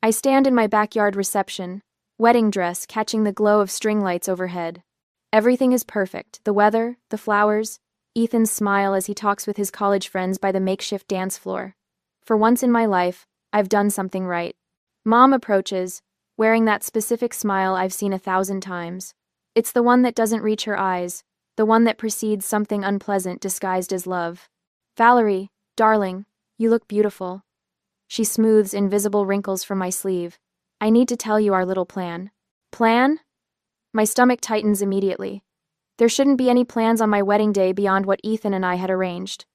I stand in my backyard reception, wedding dress catching the glow of string lights overhead. Everything is perfect, the weather, the flowers, Ethan's smile as he talks with his college friends by the makeshift dance floor. For once in my life, I've done something right. Mom approaches, wearing that specific smile I've seen 1,000 times. It's the one that doesn't reach her eyes, the one that precedes something unpleasant disguised as love. Valerie, darling, you look beautiful. She smooths invisible wrinkles from my sleeve. I need to tell you our little plan. Plan? My stomach tightens immediately. There shouldn't be any plans on my wedding day beyond what Ethan and I had arranged.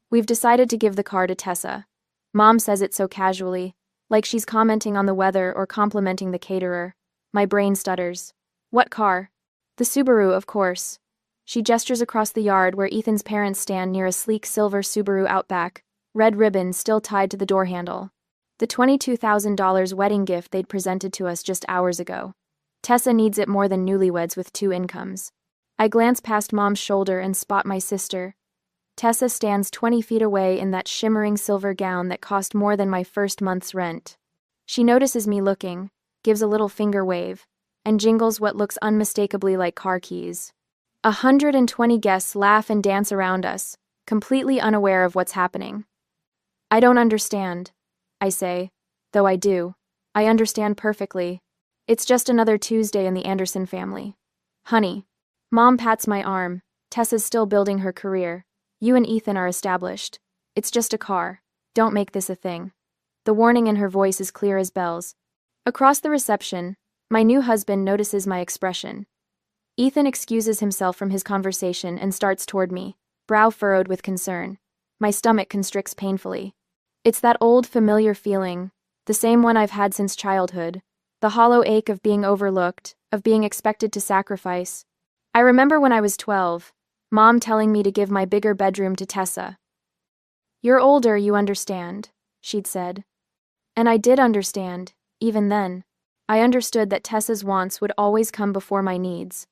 We've decided to give the car to Tessa. Mom says it so casually, like she's commenting on the weather or complimenting the caterer. My brain stutters. What car? The Subaru, of course. She gestures across the yard where Ethan's parents stand near a sleek silver Subaru Outback, red ribbon still tied to the door handle. The $22,000 wedding gift they'd presented to us just hours ago. Tessa needs it more than newlyweds with 2 incomes. I glance past Mom's shoulder and spot my sister. Tessa stands 20 feet away in that shimmering silver gown that cost more than my first month's rent. She notices me looking, gives a little finger wave, and jingles what looks unmistakably like car keys. 120 guests laugh and dance around us, completely unaware of what's happening. I don't understand, I say, though I do. I understand perfectly. It's just another Tuesday in the Anderson family. Honey. Mom pats my arm. Tessa's still building her career. You and Ethan are established. It's just a car. Don't make this a thing. The warning in her voice is clear as bells. Across the reception, my new husband notices my expression. Ethan excuses himself from his conversation and starts toward me, brow furrowed with concern. My stomach constricts painfully. It's that old familiar feeling, the same one I've had since childhood, the hollow ache of being overlooked, of being expected to sacrifice. I remember when I was 12, Mom telling me to give my bigger bedroom to Tessa. You're older, you understand, she'd said. And I did understand, even then. I understood that Tessa's wants would always come before my needs.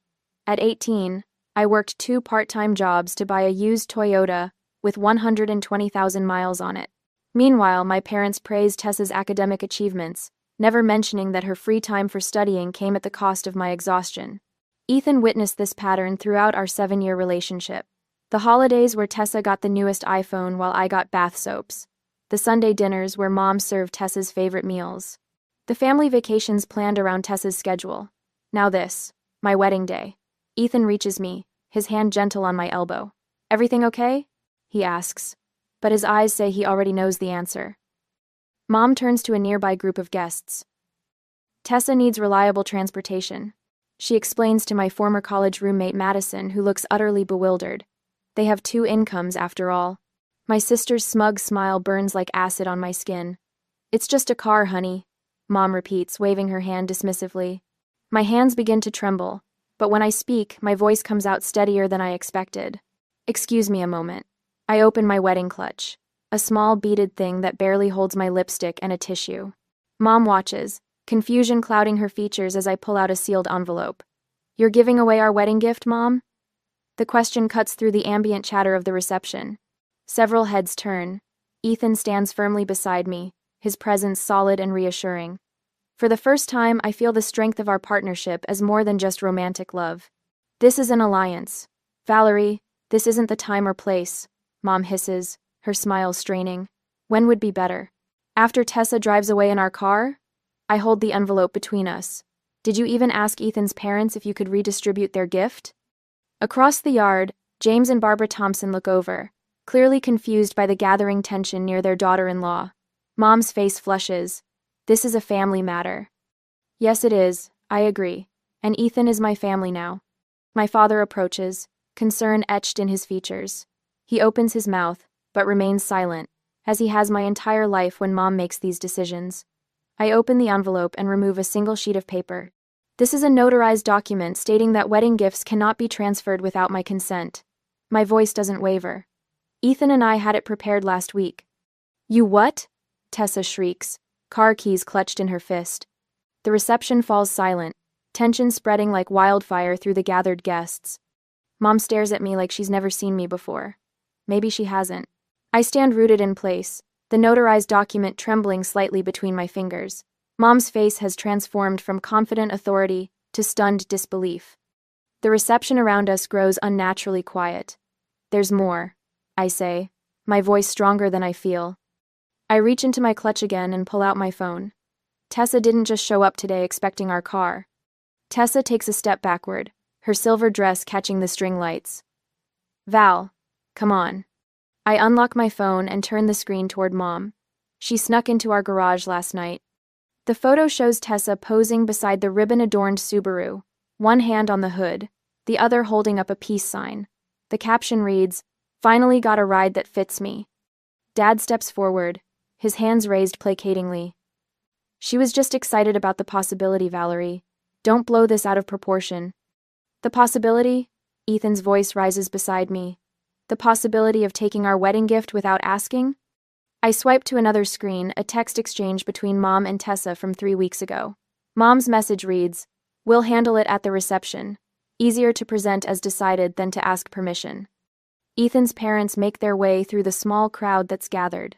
At 18, I worked 2 part-time jobs to buy a used Toyota with 120,000 miles on it. Meanwhile, my parents praised Tessa's academic achievements, never mentioning that her free time for studying came at the cost of my exhaustion. Ethan witnessed this pattern throughout our 7-year relationship. The holidays where Tessa got the newest iPhone while I got bath soaps. The Sunday dinners where Mom served Tessa's favorite meals. The family vacations planned around Tessa's schedule. Now this, my wedding day. Ethan reaches me, his hand gentle on my elbow. Everything okay? He asks, but his eyes say he already knows the answer. Mom turns to a nearby group of guests. Tessa needs reliable transportation. She explains to my former college roommate Madison, who looks utterly bewildered. They have 2 incomes after all. My sister's smug smile burns like acid on my skin. It's just a car, honey, Mom repeats, waving her hand dismissively. My hands begin to tremble, but when I speak, my voice comes out steadier than I expected. Excuse me a moment. I open my wedding clutch, a small beaded thing that barely holds my lipstick and a tissue. Mom watches, confusion clouding her features as I pull out a sealed envelope. You're giving away our wedding gift, Mom? The question cuts through the ambient chatter of the reception. Several heads turn. Ethan stands firmly beside me, his presence solid and reassuring. For the first time, I feel the strength of our partnership as more than just romantic love. This is an alliance. Valerie, this isn't the time or place, Mom hisses, her smile straining. When would be better? After Tessa drives away in our car? I hold the envelope between us. Did you even ask Ethan's parents if you could redistribute their gift? Across the yard, James and Barbara Thompson look over, clearly confused by the gathering tension near their daughter-in-law. Mom's face flushes. This is a family matter. Yes, it is, I agree. And Ethan is my family now. My father approaches, concern etched in his features. He opens his mouth, but remains silent, as he has my entire life when Mom makes these decisions. I open the envelope and remove a single sheet of paper. This is a notarized document stating that wedding gifts cannot be transferred without my consent. My voice doesn't waver. Ethan and I had it prepared last week. You what? Tessa shrieks, car keys clutched in her fist. The reception falls silent, tension spreading like wildfire through the gathered guests. Mom stares at me like she's never seen me before. Maybe she hasn't. I stand rooted in place, the notarized document trembling slightly between my fingers. Mom's face has transformed from confident authority to stunned disbelief. The reception around us grows unnaturally quiet. There's more, I say, my voice stronger than I feel. I reach into my clutch again and pull out my phone. Tessa didn't just show up today expecting our car. Tessa takes a step backward, her silver dress catching the string lights. Val, come on. I unlock my phone and turn the screen toward Mom. She snuck into our garage last night. The photo shows Tessa posing beside the ribbon-adorned Subaru, one hand on the hood, the other holding up a peace sign. The caption reads, "Finally got a ride that fits me." Dad steps forward, his hands raised placatingly. She was just excited about the possibility, Valerie. Don't blow this out of proportion. The possibility? Ethan's voice rises beside me. The possibility of taking our wedding gift without asking? I swipe to another screen, a text exchange between Mom and Tessa from 3 weeks ago. Mom's message reads, "We'll handle it at the reception. Easier to present as decided than to ask permission." Ethan's parents make their way through the small crowd that's gathered.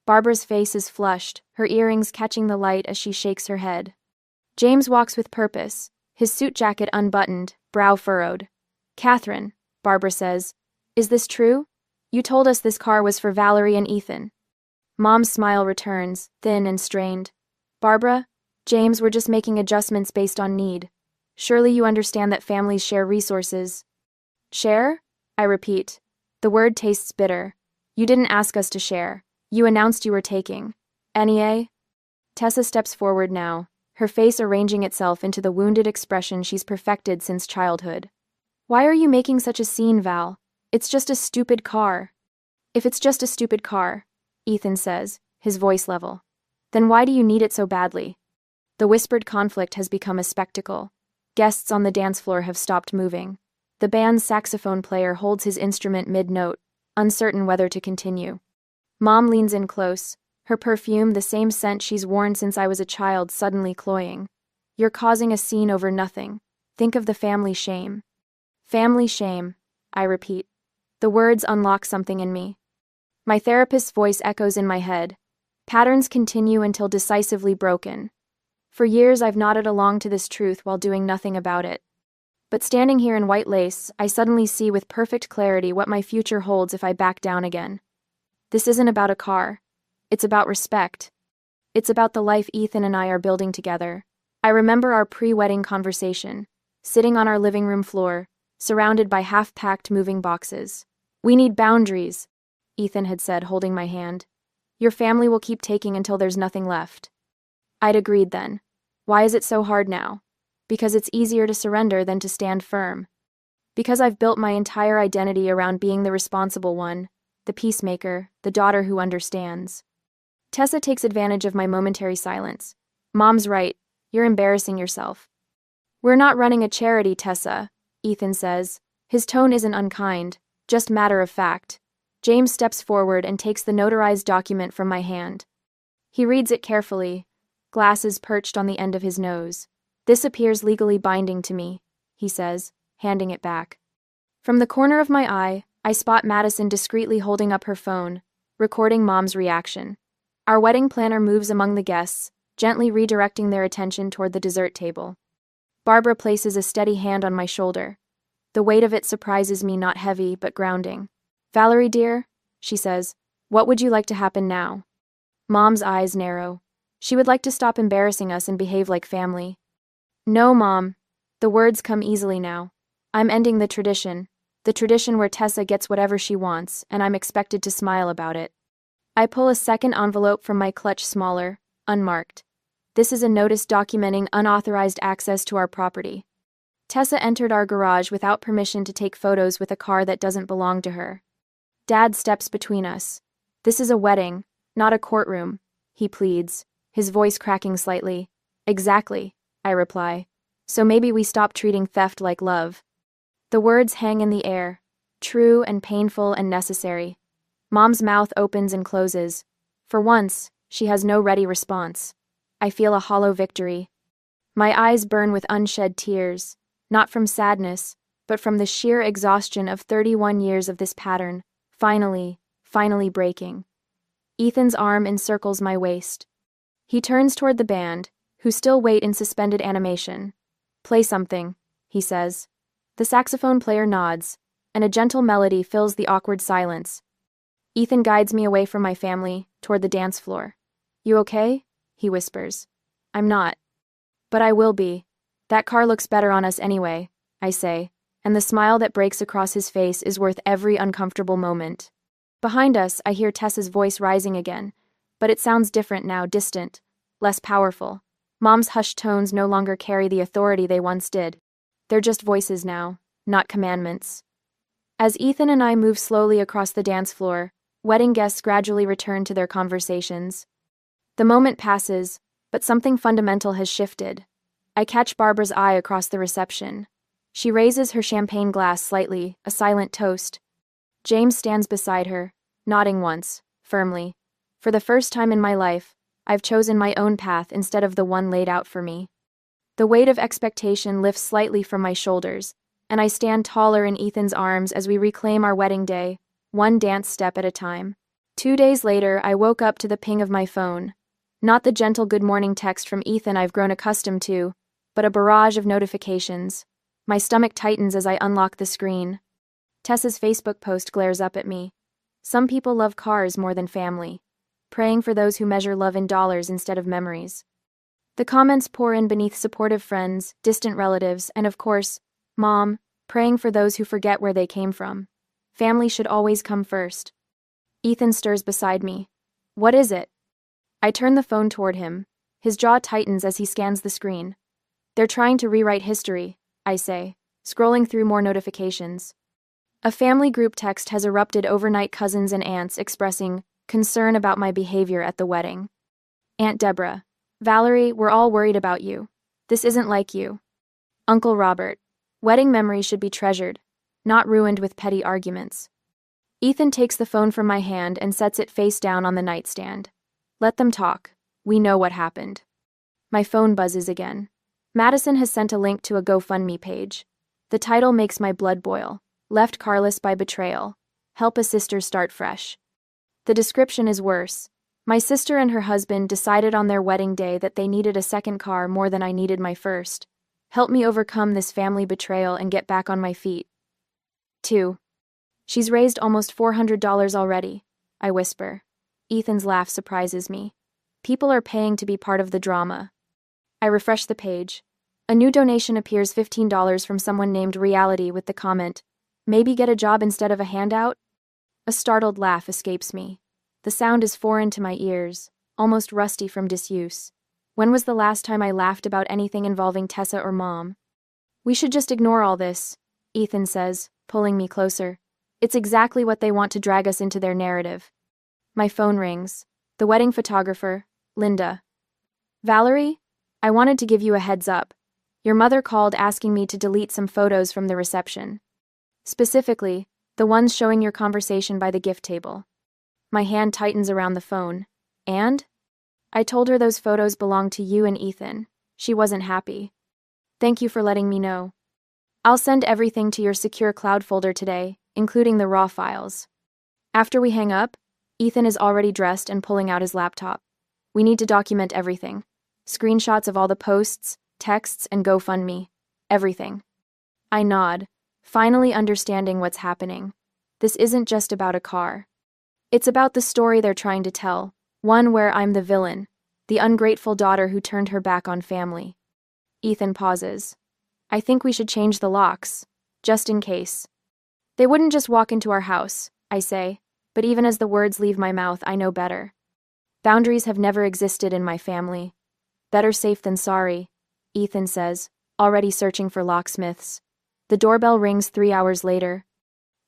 Barbara's face is flushed, her earrings catching the light as she shakes her head. James walks with purpose, his suit jacket unbuttoned, brow furrowed. "Catherine," Barbara says, "is this true? You told us this car was for Valerie and Ethan." Mom's smile returns, thin and strained. "Barbara, James, we're just making adjustments based on need. Surely you understand that families share resources." "Share?" I repeat. The word tastes bitter. "You didn't ask us to share. You announced you were taking. NEA?" Tessa steps forward now, her face arranging itself into the wounded expression she's perfected since childhood. "Why are you making such a scene, Val? It's just a stupid car." "If it's just a stupid car," Ethan says, his voice level, "then why do you need it so badly?" The whispered conflict has become a spectacle. Guests on the dance floor have stopped moving. The band's saxophone player holds his instrument mid-note, uncertain whether to continue. Mom leans in close, her perfume the same scent she's worn since I was a child suddenly cloying. "You're causing a scene over nothing. Think of the family shame." "Family shame," I repeat. The words unlock something in me. My therapist's voice echoes in my head. Patterns continue until decisively broken. For years I've nodded along to this truth while doing nothing about it. But standing here in white lace, I suddenly see with perfect clarity what my future holds if I back down again. This isn't about a car. It's about respect. It's about the life Ethan and I are building together. I remember our pre-wedding conversation, sitting on our living room floor, surrounded by half-packed moving boxes. "We need boundaries," Ethan had said, holding my hand. "Your family will keep taking until there's nothing left." I'd agreed then. Why is it so hard now? Because it's easier to surrender than to stand firm. Because I've built my entire identity around being the responsible one, the peacemaker, the daughter who understands. Tessa takes advantage of my momentary silence. "Mom's right. You're embarrassing yourself." "We're not running a charity, Tessa," Ethan says. His tone isn't unkind, just matter of fact. James steps forward and takes the notarized document from my hand. He reads it carefully, glasses perched on the end of his nose. "This appears legally binding to me," he says, handing it back. From the corner of my eye, I spot Madison discreetly holding up her phone, recording Mom's reaction. Our wedding planner moves among the guests, gently redirecting their attention toward the dessert table. Barbara places a steady hand on my shoulder. The weight of it surprises me, not heavy, but grounding. "Valerie, dear," she says, "what would you like to happen now?" Mom's eyes narrow. She would like to stop embarrassing us and behave like family. "No, Mom." The words come easily now. "I'm ending the tradition where Tessa gets whatever she wants, and I'm expected to smile about it." I pull a second envelope from my clutch, smaller, unmarked. This is a notice documenting unauthorized access to our property. Tessa entered our garage without permission to take photos with a car that doesn't belong to her. Dad steps between us. "This is a wedding, not a courtroom," he pleads, his voice cracking slightly. "Exactly," I reply. "So maybe we stop treating theft like love." The words hang in the air, true and painful and necessary. Mom's mouth opens and closes. For once, she has no ready response. I feel a hollow victory. My eyes burn with unshed tears, not from sadness, but from the sheer exhaustion of 31 years of this pattern, finally breaking. Ethan's arm encircles my waist. He turns toward the band, who still wait in suspended animation. "Play something," he says. The saxophone player nods, and a gentle melody fills the awkward silence. Ethan guides me away from my family, toward the dance floor. "You okay?" he whispers. "I'm not. But I will be. That car looks better on us anyway," I say, and the smile that breaks across his face is worth every uncomfortable moment. Behind us, I hear Tessa's voice rising again, but it sounds different now, distant, less powerful. Mom's hushed tones no longer carry the authority they once did. They're just voices now, not commandments. As Ethan and I move slowly across the dance floor, wedding guests gradually return to their conversations. The moment passes, but something fundamental has shifted. I catch Barbara's eye across the reception. She raises her champagne glass slightly, a silent toast. James stands beside her, nodding once, firmly. For the first time in my life, I've chosen my own path instead of the one laid out for me. The weight of expectation lifts slightly from my shoulders, and I stand taller in Ethan's arms as we reclaim our wedding day, one dance step at a time. 2 days later, I woke up to the ping of my phone. Not the gentle good morning text from Ethan I've grown accustomed to, but a barrage of notifications. My stomach tightens as I unlock the screen. Tessa's Facebook post glares up at me. "Some people love cars more than family. Praying for those who measure love in dollars instead of memories." The comments pour in beneath supportive friends, distant relatives, and of course, Mom, praying for those who forget where they came from. Family should always come first. Ethan stirs beside me. "What is it?" I turn the phone toward him. His jaw tightens as he scans the screen. "They're trying to rewrite history," I say, scrolling through more notifications. A family group text has erupted overnight, cousins and aunts expressing concern about my behavior at the wedding. "Aunt Deborah, Valerie, we're all worried about you. This isn't like you." Uncle Robert, "Wedding memories should be treasured, not ruined with petty arguments." Ethan takes the phone from my hand and sets it face down on the nightstand. "Let them talk. We know what happened." My phone buzzes again. Madison has sent a link to a GoFundMe page. The title makes my blood boil. "Left carless by betrayal. Help a sister start fresh." The description is worse. My sister and her husband decided on their wedding day that they needed a second car more than I needed my first. Help me overcome this family betrayal and get back on my feet. 2. "She's raised almost $400 already," I whisper. Ethan's laugh surprises me. "People are paying to be part of the drama." I refresh the page. A new donation appears, $15 from someone named Reality, with the comment, "Maybe get a job instead of a handout?" A startled laugh escapes me. The sound is foreign to my ears, almost rusty from disuse. When was the last time I laughed about anything involving Tessa or Mom? "We should just ignore all this," Ethan says, pulling me closer. "It's exactly what they want to drag us into their narrative." My phone rings. The wedding photographer, Linda. "Valerie? I wanted to give you a heads up. Your mother called asking me to delete some photos from the reception. Specifically, the ones showing your conversation by the gift table." My hand tightens around the phone. "And?" "I told her those photos belonged to you and Ethan. She wasn't happy." "Thank you for letting me know. I'll send everything to your secure cloud folder today, including the raw files." After we hang up, Ethan is already dressed and pulling out his laptop. "We need to document everything. Screenshots of all the posts, texts, and GoFundMe. Everything." I nod, finally understanding what's happening. This isn't just about a car. It's about the story they're trying to tell, one where I'm the villain, the ungrateful daughter who turned her back on family. Ethan pauses. "I think we should change the locks, just in case." "They wouldn't just walk into our house," I say, but even as the words leave my mouth, I know better. Boundaries have never existed in my family. "Better safe than sorry," Ethan says, already searching for locksmiths. The doorbell rings 3 hours later.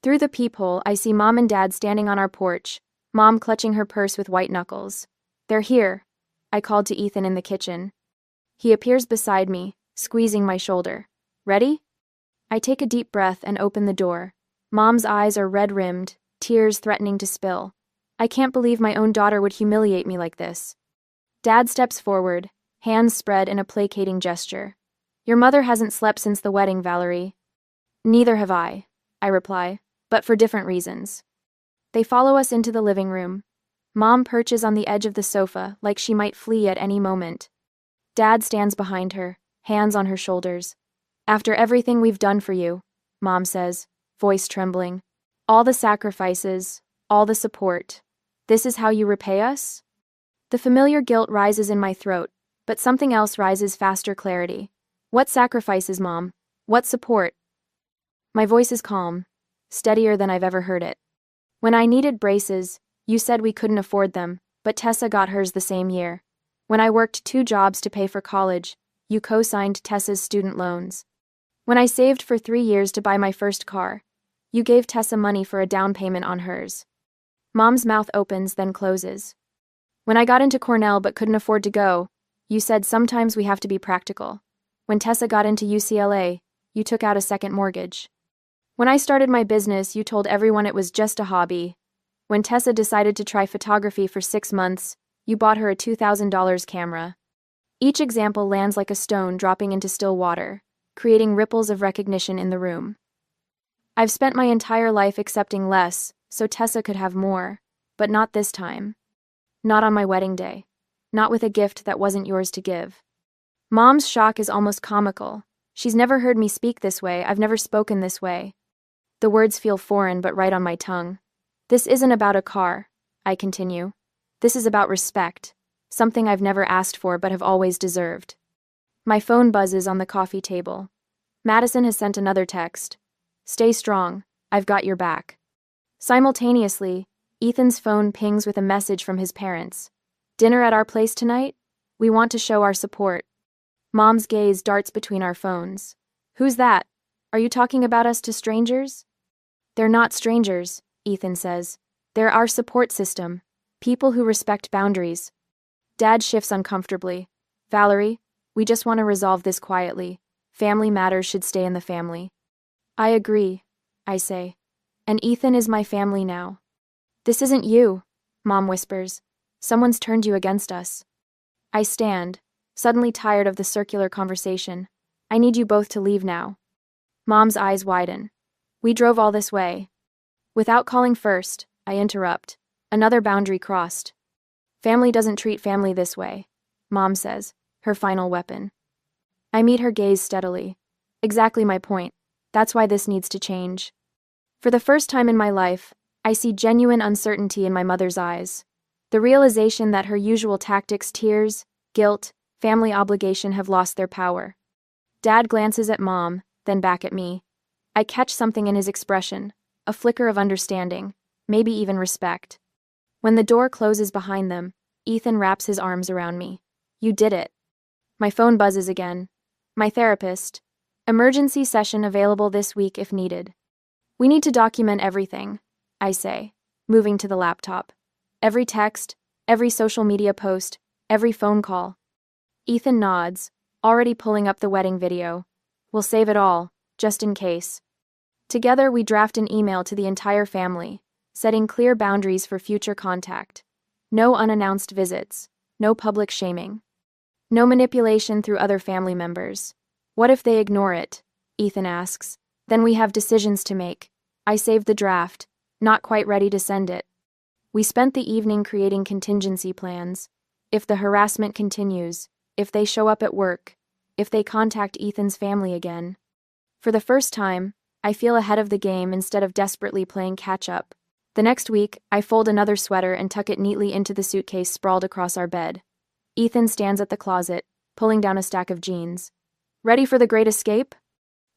Through the peephole, I see Mom and Dad standing on our porch, Mom clutching her purse with white knuckles. "They're here," I called to Ethan in the kitchen. He appears beside me, squeezing my shoulder. "Ready?" I take a deep breath and open the door. Mom's eyes are red-rimmed, tears threatening to spill. I can't believe my own daughter would humiliate me like this. Dad steps forward, hands spread in a placating gesture. "Your mother hasn't slept since the wedding, Valerie." "Neither have I reply, but for different reasons." They follow us into the living room. Mom perches on the edge of the sofa like she might flee at any moment. Dad stands behind her, hands on her shoulders. After everything we've done for you, Mom says, voice trembling. All the sacrifices, all the support. This is how you repay us? The familiar guilt rises in my throat, but something else rises faster clarity. What sacrifices, Mom? What support? My voice is calm, steadier than I've ever heard it. When I needed braces, you said we couldn't afford them, but Tessa got hers the same year. When I worked 2 jobs to pay for college, you co-signed Tessa's student loans. When I saved for 3 years to buy my first car, you gave Tessa money for a down payment on hers. Mom's mouth opens, then closes. When I got into Cornell but couldn't afford to go, you said sometimes we have to be practical. When Tessa got into UCLA, you took out a second mortgage. When I started my business, you told everyone it was just a hobby. When Tessa decided to try photography for 6 months, you bought her a $2,000 camera. Each example lands like a stone dropping into still water, creating ripples of recognition in the room. I've spent my entire life accepting less, so Tessa could have more, but not this time. Not on my wedding day. Not with a gift that wasn't yours to give. Mom's shock is almost comical. She's never heard me speak this way. I've never spoken this way. The words feel foreign but right on my tongue. This isn't about a car, I continue. This is about respect, something I've never asked for but have always deserved. My phone buzzes on the coffee table. Madison has sent another text. Stay strong, I've got your back. Simultaneously, Ethan's phone pings with a message from his parents. Dinner at our place tonight? We want to show our support. Mom's gaze darts between our phones. Who's that? Are you talking about us to strangers? They're not strangers, Ethan says. They're our support system. People who respect boundaries. Dad shifts uncomfortably. Valerie, we just want to resolve this quietly. Family matters should stay in the family. I agree, I say. And Ethan is my family now. This isn't you, Mom whispers. Someone's turned you against us. I stand, suddenly tired of the circular conversation. I need you both to leave now. Mom's eyes widen. We drove all this way. Without calling first, I interrupt. Another boundary crossed. Family doesn't treat family this way, Mom says, her final weapon. I meet her gaze steadily. Exactly my point. That's why this needs to change. For the first time in my life, I see genuine uncertainty in my mother's eyes. The realization that her usual tactics, tears, guilt, family obligation have lost their power. Dad glances at Mom, then back at me. I catch something in his expression, a flicker of understanding, maybe even respect. When the door closes behind them, Ethan wraps his arms around me. You did it. My phone buzzes again. My therapist. Emergency session available this week if needed. We need to document everything, I say, moving to the laptop. Every text, every social media post, every phone call. Ethan nods, already pulling up the wedding video. We'll save it all, just in case. Together we draft an email to the entire family, setting clear boundaries for future contact. No unannounced visits, no public shaming. No manipulation through other family members. What if they ignore it? Ethan asks. Then we have decisions to make. I saved the draft, not quite ready to send it. We spent the evening creating contingency plans. If the harassment continues, if they show up at work, if they contact Ethan's family again. For the first time, I feel ahead of the game instead of desperately playing catch-up. The next week, I fold another sweater and tuck it neatly into the suitcase sprawled across our bed. Ethan stands at the closet, pulling down a stack of jeans. Ready for the great escape?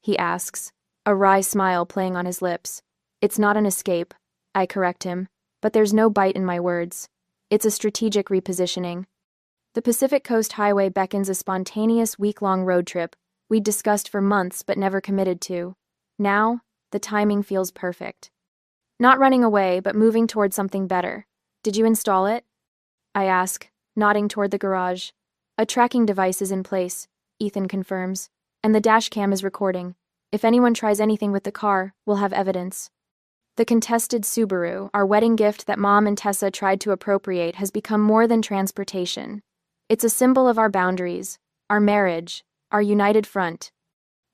He asks, a wry smile playing on his lips. It's not an escape, I correct him, but there's no bite in my words. It's a strategic repositioning. The Pacific Coast Highway beckons a spontaneous week-long road trip we'd discussed for months but never committed to. Now, the timing feels perfect. Not running away, but moving toward something better. Did you install it? I ask, nodding toward the garage. A tracking device is in place, Ethan confirms, and the dash cam is recording. If anyone tries anything with the car, we'll have evidence. The contested Subaru, our wedding gift that Mom and Tessa tried to appropriate, has become more than transportation. It's a symbol of our boundaries, our marriage, our united front.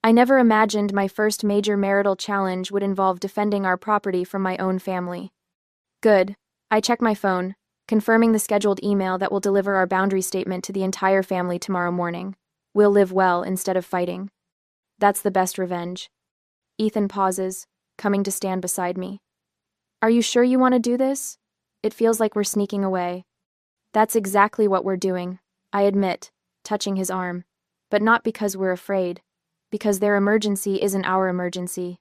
I never imagined my first major marital challenge would involve defending our property from my own family. Good. I check my phone. confirming the scheduled email that will deliver our boundary statement to the entire family tomorrow morning. We'll live well instead of fighting. That's the best revenge. Ethan pauses, coming to stand beside me. Are you sure you want to do this? It feels like we're sneaking away. That's exactly what we're doing, I admit, touching his arm. But not because we're afraid. Because their emergency isn't our emergency.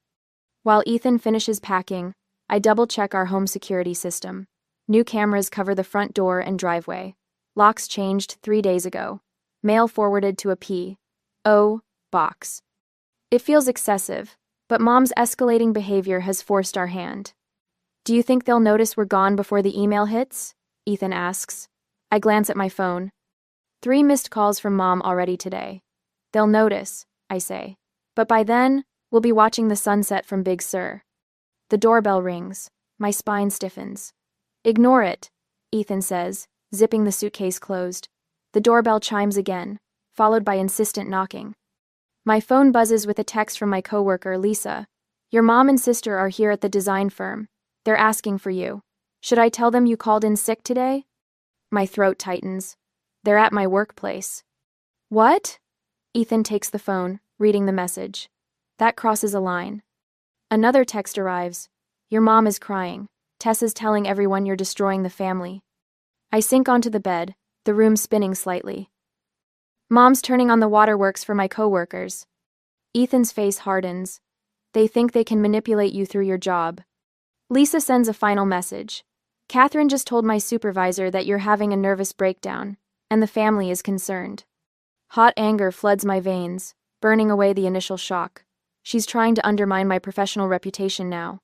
While Ethan finishes packing, I double-check our home security system. New cameras cover the front door and driveway. Locks changed 3 days ago. Mail forwarded to a P.O. box. It feels excessive, but Mom's escalating behavior has forced our hand. Do you think they'll notice we're gone before the email hits? Ethan asks. I glance at my phone. 3 missed calls from Mom already today. They'll notice, I say. But by then, we'll be watching the sunset from Big Sur. The doorbell rings. My spine stiffens. Ignore it, Ethan says, zipping the suitcase closed. The doorbell chimes again, followed by insistent knocking. My phone buzzes with a text from my coworker, Lisa. Your mom and sister are here at the design firm. They're asking for you. Should I tell them you called in sick today? My throat tightens. They're at my workplace. What? Ethan takes the phone, reading the message. That crosses a line. Another text arrives. Your mom is crying. Tessa's telling everyone you're destroying the family. I sink onto the bed, the room spinning slightly. Mom's turning on the waterworks for my coworkers. Ethan's face hardens. They think they can manipulate you through your job. Lisa sends a final message. Catherine just told my supervisor that you're having a nervous breakdown, and the family is concerned. Hot anger floods my veins, burning away the initial shock. She's trying to undermine my professional reputation now.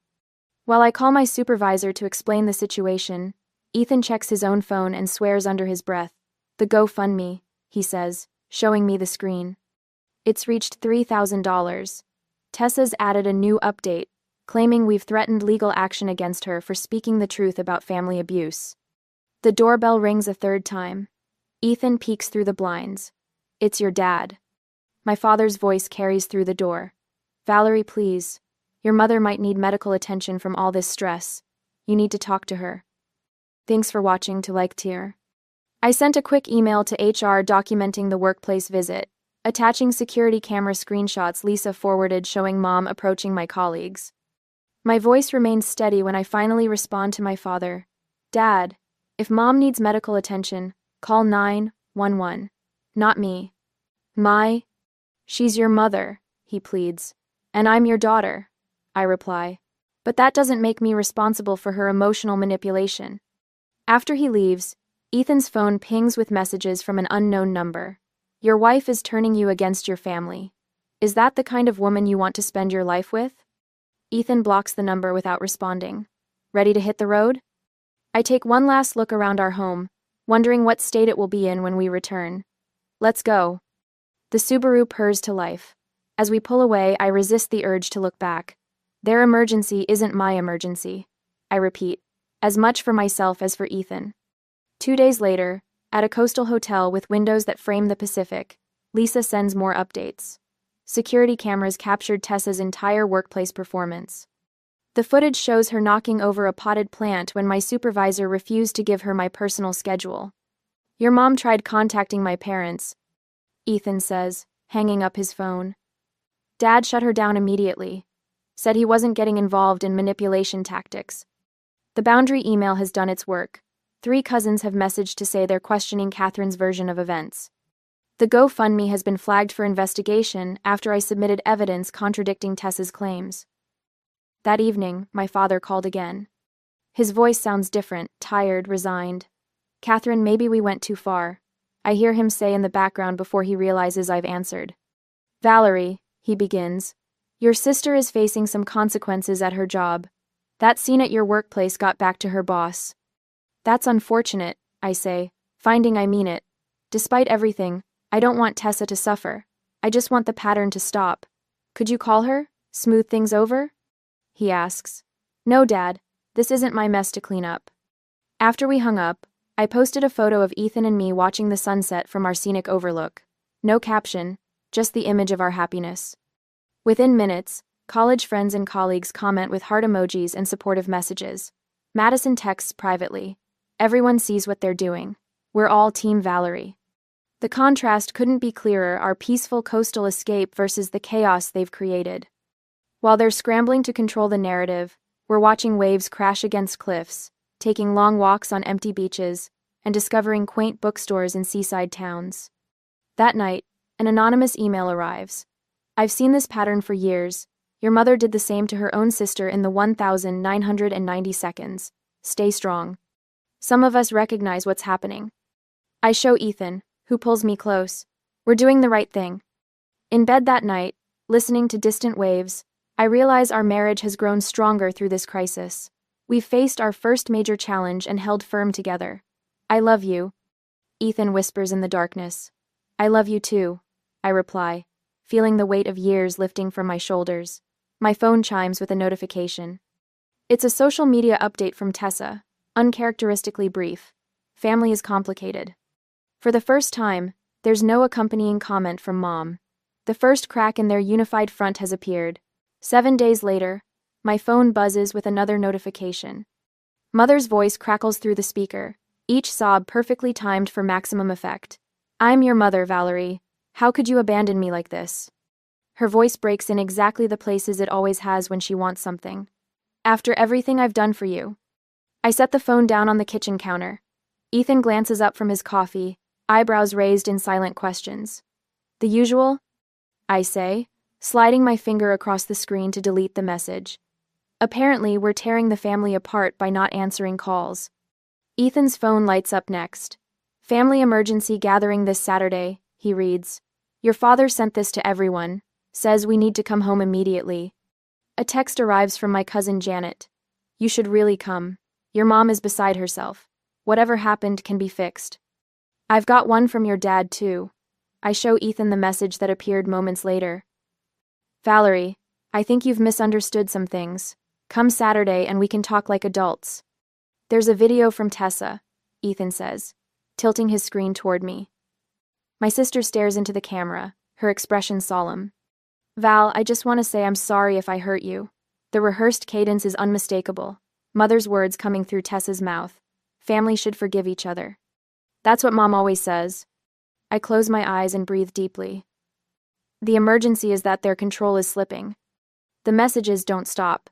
While I call my supervisor to explain the situation, Ethan checks his own phone and swears under his breath. The GoFundMe, he says, showing me the screen. It's reached $3,000. Tessa's added a new update, claiming we've threatened legal action against her for speaking the truth about family abuse. The doorbell rings a third time. Ethan peeks through the blinds. It's your dad. My father's voice carries through the door. Valerie, please. Your mother might need medical attention from all this stress. You need to talk to her. Thanks for watching to like tier. I sent a quick email to HR documenting the workplace visit, attaching security camera screenshots Lisa forwarded showing Mom approaching my colleagues. My voice remains steady when I finally respond to my father. Dad, if Mom needs medical attention, call 911. Not me. She's your mother, he pleads. And I'm your daughter, I reply. But that doesn't make me responsible for her emotional manipulation. After he leaves, Ethan's phone pings with messages from an unknown number. Your wife is turning you against your family. Is that the kind of woman you want to spend your life with? Ethan blocks the number without responding. Ready to hit the road? I take one last look around our home, wondering what state it will be in when we return. Let's go. The Subaru purrs to life. As we pull away, I resist the urge to look back. Their emergency isn't my emergency. I repeat, as much for myself as for Ethan. 2 days later, at a coastal hotel with windows that frame the Pacific, Lisa sends more updates. Security cameras captured Tessa's entire workplace performance. The footage shows her knocking over a potted plant when my supervisor refused to give her my personal schedule. Your mom tried contacting my parents, Ethan says, hanging up his phone. Dad shut her down immediately, said he wasn't getting involved in manipulation tactics. The boundary email has done its work. 3 cousins have messaged to say they're questioning Catherine's version of events. The GoFundMe has been flagged for investigation after I submitted evidence contradicting Tessa's claims. That evening, my father called again. His voice sounds different, tired, resigned. Catherine, maybe we went too far. I hear him say in the background before he realizes I've answered. Valerie, he begins, your sister is facing some consequences at her job. That scene at your workplace got back to her boss. That's unfortunate, I say, finding I mean it. Despite everything, I don't want Tessa to suffer. I just want the pattern to stop. Could you call her? Smooth things over? He asks. No, Dad. This isn't my mess to clean up. After we hung up, I posted a photo of Ethan and me watching the sunset from our scenic overlook. No caption, just the image of our happiness. Within minutes, college friends and colleagues comment with heart emojis and supportive messages. Madison texts privately. Everyone sees what they're doing. We're all Team Valerie. The contrast couldn't be clearer, our peaceful coastal escape versus the chaos they've created. While they're scrambling to control the narrative, we're watching waves crash against cliffs, taking long walks on empty beaches, and discovering quaint bookstores in seaside towns. That night, an anonymous email arrives. I've seen this pattern for years. Your mother did the same to her own sister in the 1990 seconds. Stay strong. Some of us recognize what's happening. I show Ethan, who pulls me close. We're doing the right thing. In bed that night, listening to distant waves, I realize our marriage has grown stronger through this crisis. We've faced our first major challenge and held firm together. I love you, Ethan whispers in the darkness. I love you too, I reply, feeling the weight of years lifting from my shoulders. My phone chimes with a notification. It's a social media update from Tessa, uncharacteristically brief. Family is complicated. For the first time, there's no accompanying comment from Mom. The first crack in their unified front has appeared. 7 days later, my phone buzzes with another notification. Mother's voice crackles through the speaker, each sob perfectly timed for maximum effect. I'm your mother, Valerie. How could you abandon me like this? Her voice breaks in exactly the places it always has when she wants something. After everything I've done for you. I set the phone down on the kitchen counter. Ethan glances up from his coffee, eyebrows raised in silent questions. The usual? I say, sliding my finger across the screen to delete the message. Apparently, we're tearing the family apart by not answering calls. Ethan's phone lights up next. Family emergency gathering this Saturday, he reads. Your father sent this to everyone, says we need to come home immediately. A text arrives from my cousin Janet. You should really come. Your mom is beside herself. Whatever happened can be fixed. I've got one from your dad too. I show Ethan the message that appeared moments later. Valerie, I think you've misunderstood some things. Come Saturday and we can talk like adults. There's a video from Tessa, Ethan says, tilting his screen toward me. My sister stares into the camera, her expression solemn. Val, I just want to say I'm sorry if I hurt you. The rehearsed cadence is unmistakable. Mother's words coming through Tessa's mouth. Family should forgive each other. That's what Mom always says. I close my eyes and breathe deeply. The emergency is that their control is slipping. The messages don't stop.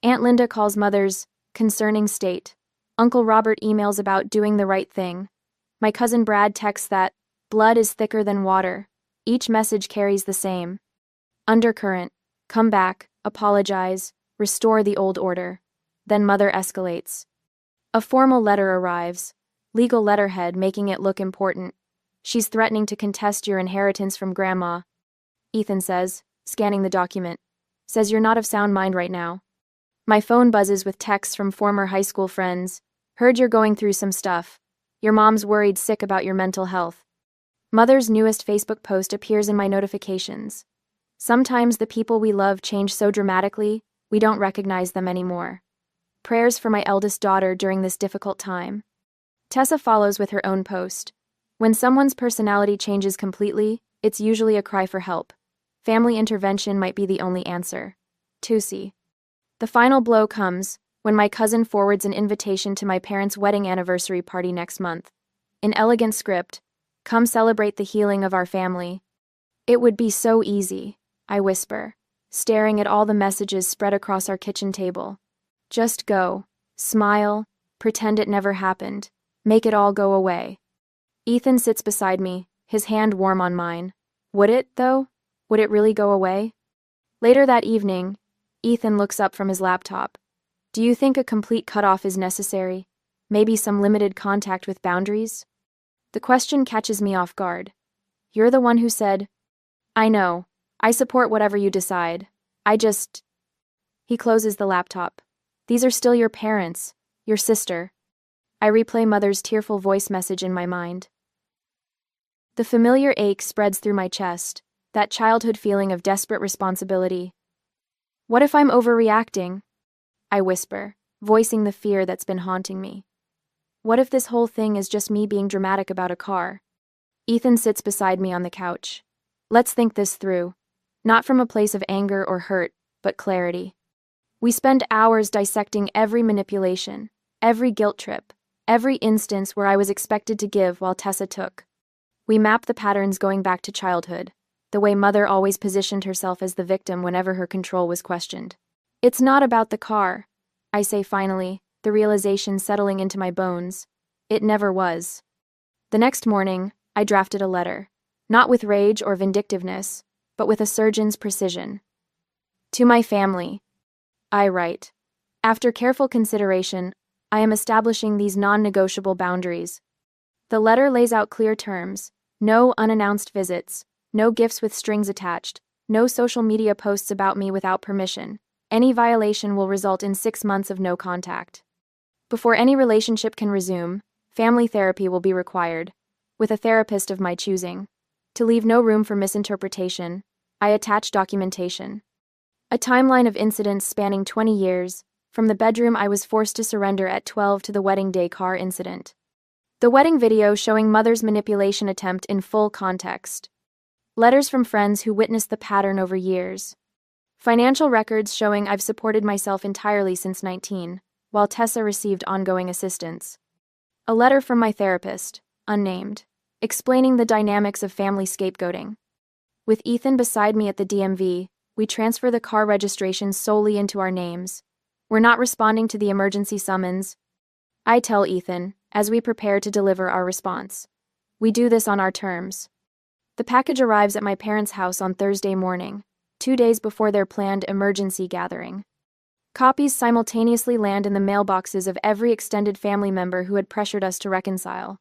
Aunt Linda calls Mother's concerning state. Uncle Robert emails about doing the right thing. My cousin Brad texts that blood is thicker than water. Each message carries the same undercurrent. Come back, apologize, restore the old order. Then Mother escalates. A formal letter arrives, legal letterhead making it look important. She's threatening to contest your inheritance from Grandma. Ethan says, scanning the document. Says you're not of sound mind right now. My phone buzzes with texts from former high school friends. Heard you're going through some stuff. Your mom's worried sick about your mental health. Mother's newest Facebook post appears in my notifications. Sometimes the people we love change so dramatically, we don't recognize them anymore. Prayers for my eldest daughter during this difficult time. Tessa follows with her own post. When someone's personality changes completely, it's usually a cry for help. Family intervention might be the only answer. Tusi. The final blow comes when my cousin forwards an invitation to my parents' wedding anniversary party next month. In elegant script, come celebrate the healing of our family. It would be so easy, I whisper, staring at all the messages spread across our kitchen table. Just go, smile, pretend it never happened, make it all go away. Ethan sits beside me, his hand warm on mine. Would it, though? Would it really go away? Later that evening, Ethan looks up from his laptop. Do you think a complete cutoff is necessary? Maybe some limited contact with boundaries? The question catches me off guard. You're the one who said, I know. I support whatever you decide. He closes the laptop. These are still your parents, your sister. I replay Mother's tearful voice message in my mind. The familiar ache spreads through my chest, that childhood feeling of desperate responsibility. What if I'm overreacting? I whisper, voicing the fear that's been haunting me. What if this whole thing is just me being dramatic about a car? Ethan sits beside me on the couch. Let's think this through. Not from a place of anger or hurt, but clarity. We spend hours dissecting every manipulation, every guilt trip, every instance where I was expected to give while Tessa took. We map the patterns going back to childhood, the way Mother always positioned herself as the victim whenever her control was questioned. It's not about the car, I say finally, the realization settling into my bones. It never was. The next morning, I drafted a letter, not with rage or vindictiveness, but with a surgeon's precision. To my family, I write. After careful consideration, I am establishing these non-negotiable boundaries. The letter lays out clear terms: no unannounced visits, no gifts with strings attached, no social media posts about me without permission. Any violation will result in 6 months of no contact. Before any relationship can resume, family therapy will be required, with a therapist of my choosing. To leave no room for misinterpretation, I attach documentation. A timeline of incidents spanning 20 years, from the bedroom I was forced to surrender at 12 to the wedding day car incident. The wedding video showing Mother's manipulation attempt in full context. Letters from friends who witnessed the pattern over years. Financial records showing I've supported myself entirely since 19, while Tessa received ongoing assistance. A letter from my therapist, unnamed, explaining the dynamics of family scapegoating. With Ethan beside me at the DMV, we transfer the car registration solely into our names. We're not responding to the emergency summons. I tell Ethan, as we prepare to deliver our response. We do this on our terms. The package arrives at my parents' house on Thursday morning, 2 days before their planned emergency gathering. Copies simultaneously land in the mailboxes of every extended family member who had pressured us to reconcile.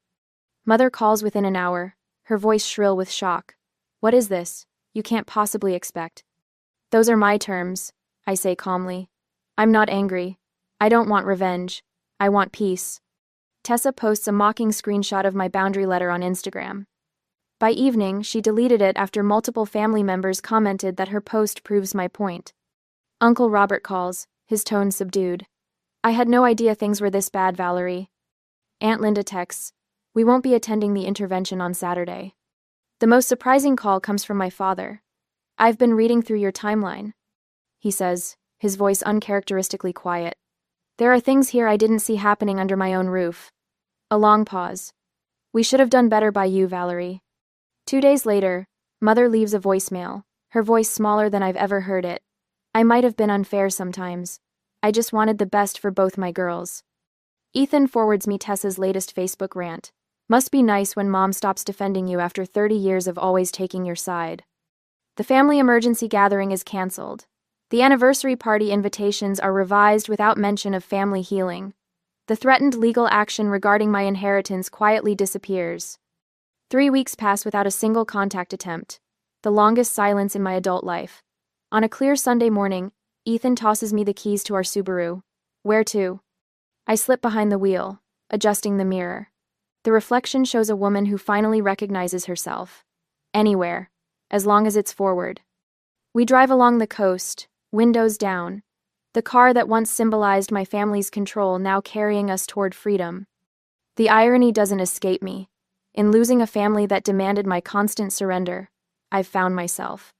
Mother calls within an hour, her voice shrill with shock. What is this? You can't possibly expect. Those are my terms, I say calmly. I'm not angry. I don't want revenge. I want peace. Tessa posts a mocking screenshot of my boundary letter on Instagram. By evening, she deleted it after multiple family members commented that her post proves my point. Uncle Robert calls, his tone subdued. I had no idea things were this bad, Valerie. Aunt Linda texts, we won't be attending the intervention on Saturday. The most surprising call comes from my father. I've been reading through your timeline, he says, his voice uncharacteristically quiet. There are things here I didn't see happening under my own roof. A long pause. We should have done better by you, Valerie. 2 days later, Mother leaves a voicemail, her voice smaller than I've ever heard it. I might have been unfair sometimes. I just wanted the best for both my girls. Ethan forwards me Tessa's latest Facebook rant. Must be nice when Mom stops defending you after 30 years of always taking your side. The family emergency gathering is cancelled. The anniversary party invitations are revised without mention of family healing. The threatened legal action regarding my inheritance quietly disappears. 3 weeks pass without a single contact attempt, the longest silence in my adult life. On a clear Sunday morning, Ethan tosses me the keys to our Subaru. Where to? I slip behind the wheel, adjusting the mirror. The reflection shows a woman who finally recognizes herself. Anywhere, as long as it's forward. We drive along the coast, windows down. The car that once symbolized my family's control now carrying us toward freedom. The irony doesn't escape me. In losing a family that demanded my constant surrender, I've found myself.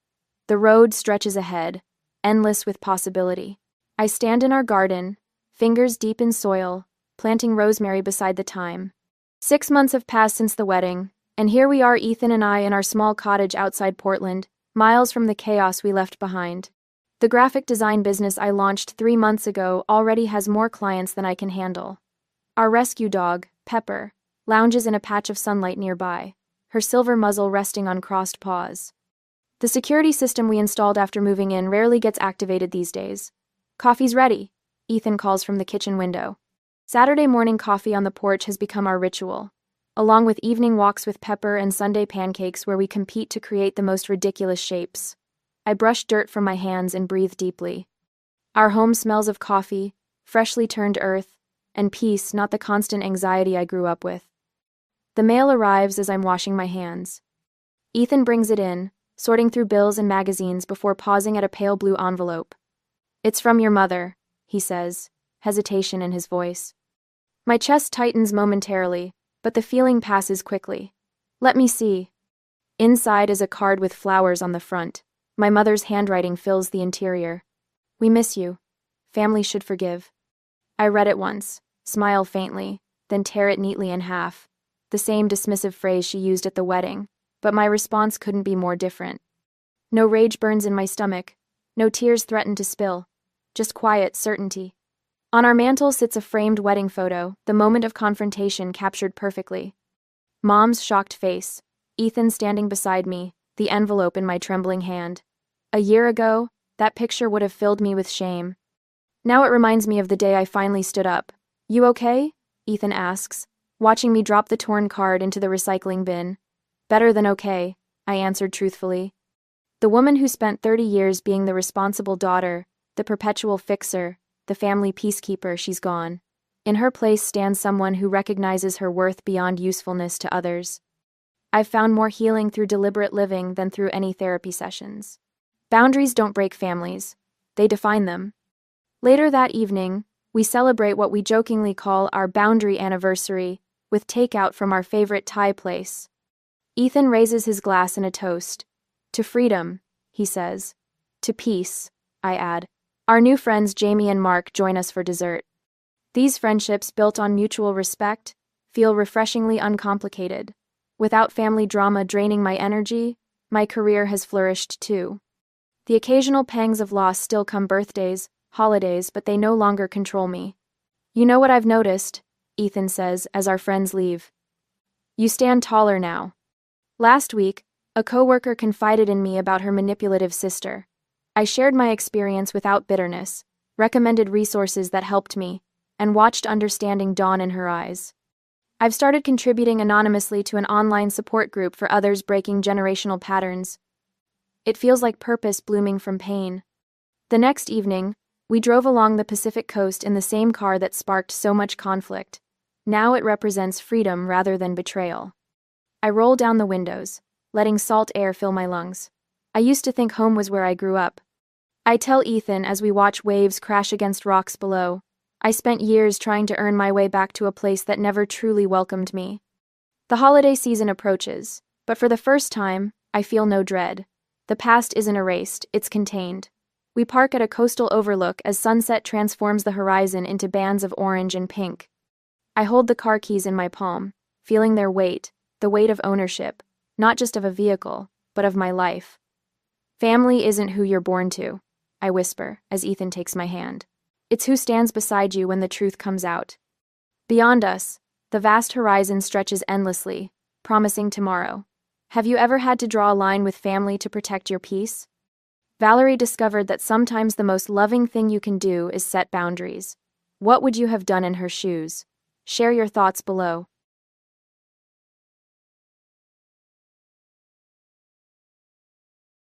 The road stretches ahead, endless with possibility. I stand in our garden, fingers deep in soil, planting rosemary beside the thyme. 6 months have passed since the wedding, and here we are, Ethan and I, in our small cottage outside Portland, miles from the chaos we left behind. The graphic design business I launched 3 months ago already has more clients than I can handle. Our rescue dog, Pepper, lounges in a patch of sunlight nearby, her silver muzzle resting on crossed paws. The security system we installed after moving in rarely gets activated these days. Coffee's ready, Ethan calls from the kitchen window. Saturday morning coffee on the porch has become our ritual, along with evening walks with Pepper and Sunday pancakes where we compete to create the most ridiculous shapes. I brush dirt from my hands and breathe deeply. Our home smells of coffee, freshly turned earth, and peace, not the constant anxiety I grew up with. The mail arrives as I'm washing my hands. Ethan brings it in, sorting through bills and magazines before pausing at a pale blue envelope. It's from your mother, he says, hesitation in his voice. My chest tightens momentarily, but the feeling passes quickly. Let me see. Inside is a card with flowers on the front. My mother's handwriting fills the interior. We miss you. Family should forgive. I read it once, smile faintly, then tear it neatly in half. The same dismissive phrase she used at the wedding, but my response couldn't be more different. No rage burns in my stomach. No tears threaten to spill. Just quiet certainty. On our mantel sits a framed wedding photo, the moment of confrontation captured perfectly. Mom's shocked face, Ethan standing beside me, the envelope in my trembling hand. A year ago, that picture would have filled me with shame. Now it reminds me of the day I finally stood up. "You okay?" Ethan asks, watching me drop the torn card into the recycling bin. "Better than okay," I answered truthfully. The woman who spent 30 years being the responsible daughter, the perpetual fixer, the family peacekeeper, she's gone. In her place stands someone who recognizes her worth beyond usefulness to others. I've found more healing through deliberate living than through any therapy sessions. Boundaries don't break families. They define them. Later that evening, we celebrate what we jokingly call our boundary anniversary, with takeout from our favorite Thai place. Ethan raises his glass in a toast. "To freedom," he says. "To peace," I add. Our new friends Jamie and Mark join us for dessert. These friendships, built on mutual respect, feel refreshingly uncomplicated. Without family drama draining my energy, my career has flourished too. The occasional pangs of loss still come birthdays, holidays, but they no longer control me. "You know what I've noticed," Ethan says as our friends leave. "You stand taller now." Last week, a coworker confided in me about her manipulative sister. I shared my experience without bitterness, recommended resources that helped me, and watched understanding dawn in her eyes. I've started contributing anonymously to an online support group for others breaking generational patterns. It feels like purpose blooming from pain. The next evening, we drove along the Pacific coast in the same car that sparked so much conflict. Now it represents freedom rather than betrayal. I roll down the windows, letting salt air fill my lungs. I used to think home was where I grew up. I tell Ethan as we watch waves crash against rocks below. I spent years trying to earn my way back to a place that never truly welcomed me. The holiday season approaches, but for the first time, I feel no dread. The past isn't erased, it's contained. We park at a coastal overlook as sunset transforms the horizon into bands of orange and pink. I hold the car keys in my palm, feeling their weight, the weight of ownership, not just of a vehicle, but of my life. "Family isn't who you're born to," I whisper as Ethan takes my hand. "It's who stands beside you when the truth comes out." Beyond us, the vast horizon stretches endlessly, promising tomorrow. Have you ever had to draw a line with family to protect your peace? Valerie discovered that sometimes the most loving thing you can do is set boundaries. What would you have done in her shoes? Share your thoughts below.